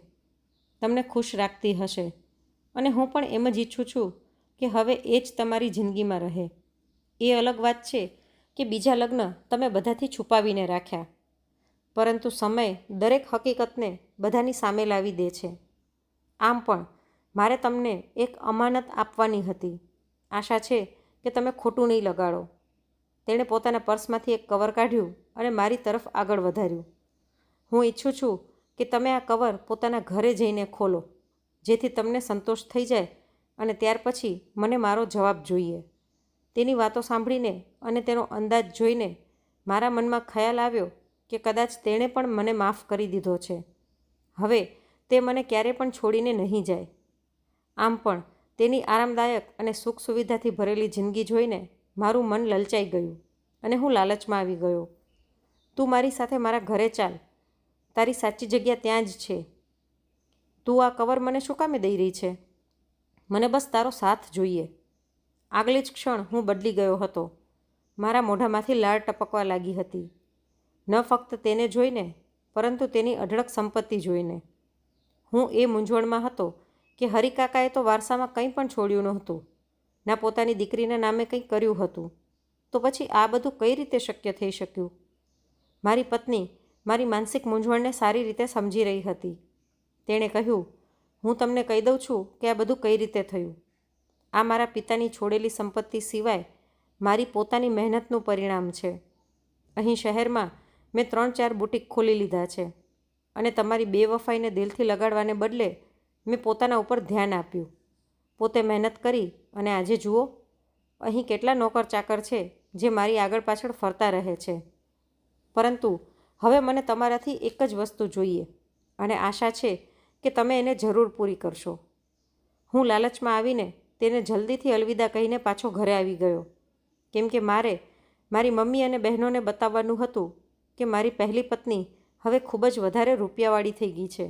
તમને ખુશ રાખતી હશે અને હું પણ એમ જ ઈચ્છું છું કે હવે એ જ તમારી જિંદગીમાં રહે. એ અલગ વાત છે કે બીજા લગ્ન તમે બધાથી છુપાવીને રાખ્યા, પરંતુ સમય દરેક હકીકતને બધાની સામે લાવી દે છે. આમ પણ મારે તમને એક અમાનત આપવાની હતી. આશા છે કે તમે ખોટું નહીં લગાડો. તેણે પોતાના પર્સમાંથી એક કવર કાઢ્યું અને મારી તરફ આગળ વધાર્યું. હું ઈચ્છું છું કે તમે આ કવર પોતાના ઘરે જઈને ખોલો, જેથી તમને સંતોષ થઈ જાય અને ત્યાર પછી મને મારો જવાબ જોઈએ. તેની વાતો સાંભળીને અને તેનો અંદાજ જોઈને મારા મનમાં ખ્યાલ આવ્યો કે કદાચ તેણે પણ મને માફ કરી દીધો છે. હવે તે મને ક્યારે પણ છોડીને નહીં જાય. આમ પણ તેની આરામદાયક અને સુખ સુવિધાથી ભરેલી જિંદગી જોઈને મારું મન લલચાઈ ગયું અને હું લાલચમાં આવી ગયો. તું મારી સાથે મારા ઘરે ચાલ. તારી સાચી જગ્યા ત્યાં જ છે. તું આ કવર મને શું કામે દઈ રહી છે? મને બસ તારો સાથ જોઈએ. આગલી જ ક્ષણ હું બદલી ગયો હતો. મારા મોઢામાંથી લાળ ટપકવા લાગી હતી. ન ફક્ત તેને જોઈને, પરંતુ તેની અઢળક સંપત્તિ જોઈને. હું એ મૂંઝવણમાં હતો કે હરિકાકાએ તો વારસામાં કંઈ પણ છોડ્યું નહોતું. ના પોતાની દીકરીના નામે કંઈ કર્યું હતું, તો પછી આ બધું કઈ રીતે શક્ય થઈ શક્યું? મારી પત્ની મારી માનસિક મૂંઝવણને સારી રીતે સમજી રહી હતી. તેણે કહ્યું, હું તમને કહી દઉં છું કે આ બધું કઈ રીતે થયું. આ મારા પિતાની છોડેલી સંપત્તિ સિવાય મારી પોતાની મહેનતનું પરિણામ છે. અહીં શહેરમાં મેં 3-4 બુટીક ખોલી લીધા છે અને તમારી બેવફાઈને દિલથી લગાડવાને બદલે મેં પોતાના ઉપર ધ્યાન આપ્યું. પોતે મહેનત કરી અને આજે જુઓ, અહીં કેટલા નોકર ચાકર છે જે મારી આગળ પાછળ ફરતા રહે છે. પરંતુ હવે મને તમારાથી એક જ વસ્તુ જોઈએ અને આશા છે કે તમે એને જરૂર પૂરી કરશો. હું લાલચમાં આવીને તેને જલ્દીથી અલવિદા કહીને પાછો ઘરે આવી ગયો, કેમ કે મારે મારી મમ્મી અને બહેનોને બતાવવાનું હતું કે મારી પહેલી પત્ની હવે ખૂબ જ વધારે રૂપિયાવાળી થઈ ગઈ છે.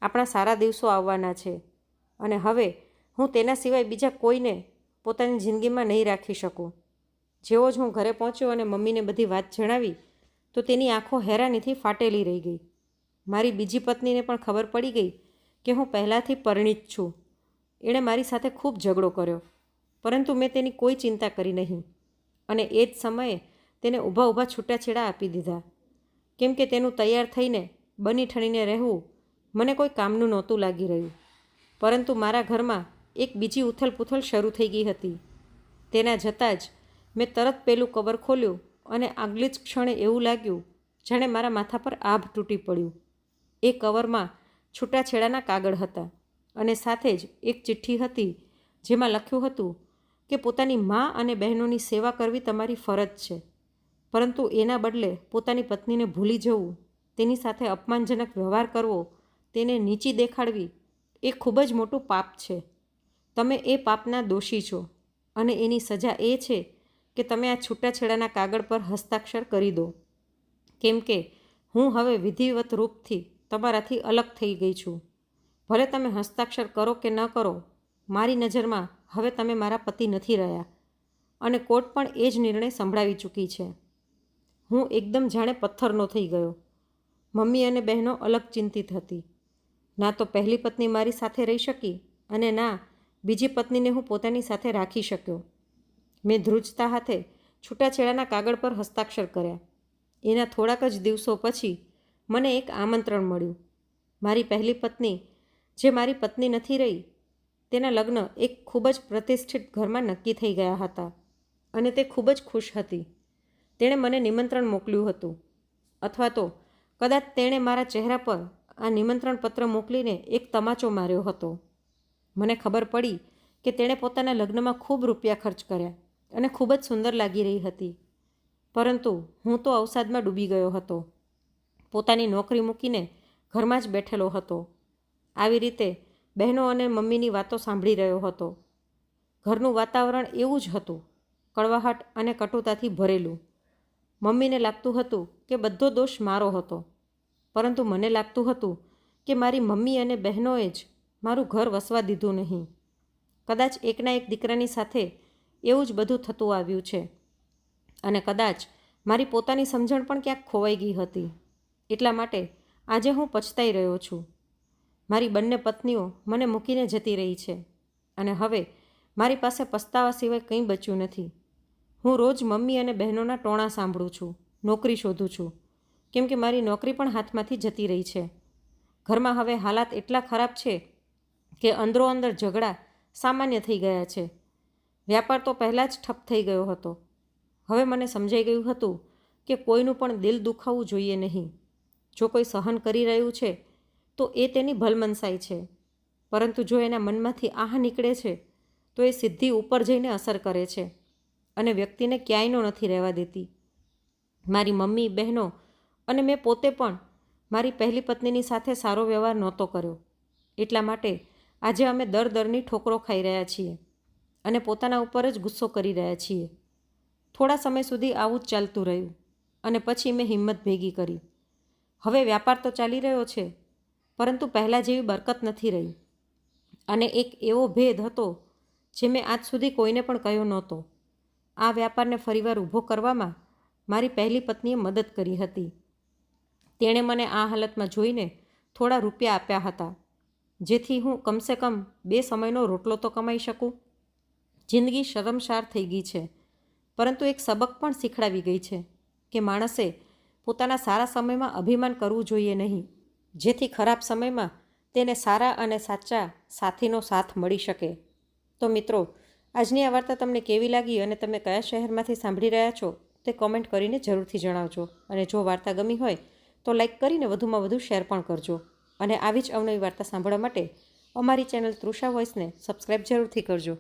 આપણા સારા દિવસો આવવાના છે અને હવે હું તેના સિવાય બીજા કોઈને પોતાની જિંદગીમાં નહીં રાખી શકું. જેવો જ હું ઘરે પહોંચ્યો અને મમ્મીને બધી વાત જણાવી તો તેની આંખો હેરાનીથી ફાટેલી રહી ગઈ. મારી બીજી પત્નીને પણ ખબર પડી ગઈ કે હું પહેલાંથી પરિણીત છું. એણે મારી સાથે ખૂબ ઝઘડો કર્યો, પરંતુ મેં તેની કોઈ ચિંતા કરી નહીં અને એ જ સમયે તેને ઊભા ઊભા છૂટાછેડા આપી દીધા, કેમ કે તેનું તૈયાર થઈને બની ઠણીને રહેવું મને કોઈ કામનું નહોતું લાગી રહ્યું. પરંતુ મારા ઘરમાં એક બીજી ઉથલપુથલ શરૂ થઈ ગઈ હતી. તેના જતાં જ મેં તરત પેલું કવર ખોલ્યું અને આગલી જ ક્ષણે એવું લાગ્યું જાણે મારા માથા પર આભ તૂટી પડ્યું. એ કવરમાં છૂટાછેડાના કાગળ હતા અને સાથે જ એક ચિઠ્ઠી હતી જેમાં લખ્યું હતું કે પોતાની મા અને બહેનોની સેવા કરવી તમારી ફરજ છે, પરંતુ એના બદલે પોતાની પત્નીને ભૂલી જવું, તેની સાથે અપમાનજનક વ્યવહાર કરવો, તેને નીચી દેખાડવી એ ખૂબ જ મોટું પાપ છે. તમે એ પાપના દોષી છો અને એની સજા એ છે કે તમે આ છૂટાછેડાના કાગળ પર હસ્તાક્ષર કરી દો, કેમ કે હું હવે વિધિવત રૂપથી તમારાથી અલગ થઈ ગઈ છું. ભલે તમે હસ્તાક્ષર કરો કે ન કરો, મારી નજરમાં હવે તમે મારા પતિ નથી રહ્યા અને કોર્ટ પણ એ જ નિર્ણય સંભળાવી ચૂકી છે. હું એકદમ જાણે પથ્થરનો થઈ ગયો. મમ્મી અને બહેનો અલગ ચિંતિત હતી. ના તો પહેલી પત્ની મારી સાથે રહી શકી અને ના બીજી પત્નીને હું પોતાની સાથે રાખી શક્યો. મેં ધ્રુજતા હાથે છૂટાછેડાના કાગળ પર હસ્તાક્ષર કર્યા. એના થોડાક જ દિવસો પછી મને એક આમંત્રણ મળ્યું. મારી પહેલી પત્ની, જે મારી પત્ની નથી રહી, તેના લગ્ન એક ખૂબ જ પ્રતિષ્ઠિત ઘરમાં નક્કી થઈ ગયા હતા અને તે ખૂબ જ ખુશ હતી. તેણે મને નિમંત્રણ મોકલ્યું હતું, અથવા તો કદાચ તેણે મારા ચહેરા પર આ નિમંત્રણ પત્ર મોકલીને એક તમાચો માર્યો હતો. મને ખબર પડી કે તેણે પોતાના લગ્નમાં ખૂબ રૂપિયા ખર્ચ કર્યા અને ખૂબ જ સુંદર લાગી રહી હતી, પરંતુ હું તો અવસાદમાં ડૂબી ગયો હતો. પોતાની નોકરી મૂકીને ઘરમાં જ બેઠેલો હતો. આવી રીતે બહેનો અને મમ્મીની વાતો સાંભળી રહ્યો હતો. ઘરનું વાતાવરણ એવું જ હતું, કડવાહટ અને કટુતાથી ભરેલું. મમ્મીને લાગતું હતું કે બધો દોષ મારો હતો, પરંતુ મને લાગતું હતું કે મારી મમ્મી અને બહેનોએ જ મારું ઘર વસવા દીધું નહીં. કદાચ એકના એક દીકરાની સાથે એવું જ બધું થતું આવ્યું છે અને કદાચ મારી પોતાની સમજણ પણ ક્યાંક ખોવાઈ ગઈ હતી. એટલા માટે આજે હું પછતાઈ રહ્યો છું. મારી બંને પત્નીઓ મને મૂકીને જતી રહી છે અને હવે મારી પાસે પસ્તાવા સિવાય કંઈ બચ્યું નથી. હું રોજ મમ્મી અને બહેનોના ટોણા સાંભળું છું, નોકરી શોધું છું, કેમ કે મારી નોકરી પણ હાથમાંથી જતી રહી છે. ઘરમાં હવે હાલાત એટલા ખરાબ છે કે અંદરો અંદર ઝઘડા સામાન્ય થઈ ગયા છે. વ્યાપાર તો પહેલાં જ ઠપ થઈ ગયો હતો. હવે મને સમજાઈ ગયું હતું કે કોઈનું પણ દિલ દુખાવવું જોઈએ નહીં. જો કોઈ સહન કરી રહ્યું છે તો એ તેની ભલમનસાઈ છે, પરંતુ જો એના મનમાંથી આહ નીકળે છે તો એ સીધી ઉપર જઈને અસર કરે છે અને વ્યક્તિને ક્યાંયનો નથી રહેવા દેતી. મારી મમ્મી, બહેનો અને મેં પોતે પણ મારી પહેલી પત્નીની સાથે સારો વ્યવહાર નહોતો કર્યો. એટલા માટે આજે અમે દરની ઠોકરો ખાઈ રહ્યા છીએ અને પોતાના ઉપર જ ગુસ્સો કરી રહ્યા છીએ. થોડા સમય સુધી આવું જ ચાલતું રહ્યું અને પછી મેં હિંમત ભેગી કરી. હવે વ્યાપાર તો ચાલી રહ્યો છે, પરંતુ પહેલાં જેવી બરકત નથી રહી અને એક એવો ભેદ હતો જે મેં આજ સુધી કોઈને પણ કહ્યો નહોતો. આ વ્યાપારને ફરીવાર ઊભો કરવામાં મારી પહેલી પત્નીએ મદદ કરી હતી. તેણે મને આ હાલતમાં જોઈને થોડા રૂપિયા આપ્યા હતા, જેથી હું કમસે કમ 2 સમયનો રોટલો તો કમાઈ શકું. જિંદગી શરમસાર થઈ ગઈ છે, પરંતુ એક સબક પણ શીખડાવી ગઈ છે કે માણસે પોતાના સારા સમયમાં અભિમાન કરવું જોઈએ નહીં, જેથી ખરાબ સમયમાં તેને સારા અને સાચા સાથીનો સાથ મળી શકે. તો મિત્રો, આજની આ વાર્તા તમને કેવી લાગી અને તમે કયા શહેરમાંથી સાંભળી રહ્યા છો તે કોમેન્ટ કરીને જરૂરથી જણાવજો. અને જો વાર્તા ગમી હોય તો લાઈક કરીને વધુમાં વધુ શેર પણ કરજો. અને આવી જ અવનવી વાર્તા સાંભળવા માટે અમારી ચેનલ તૃષા વોઇસને સબસ્ક્રાઈબ જરૂરથી કરજો.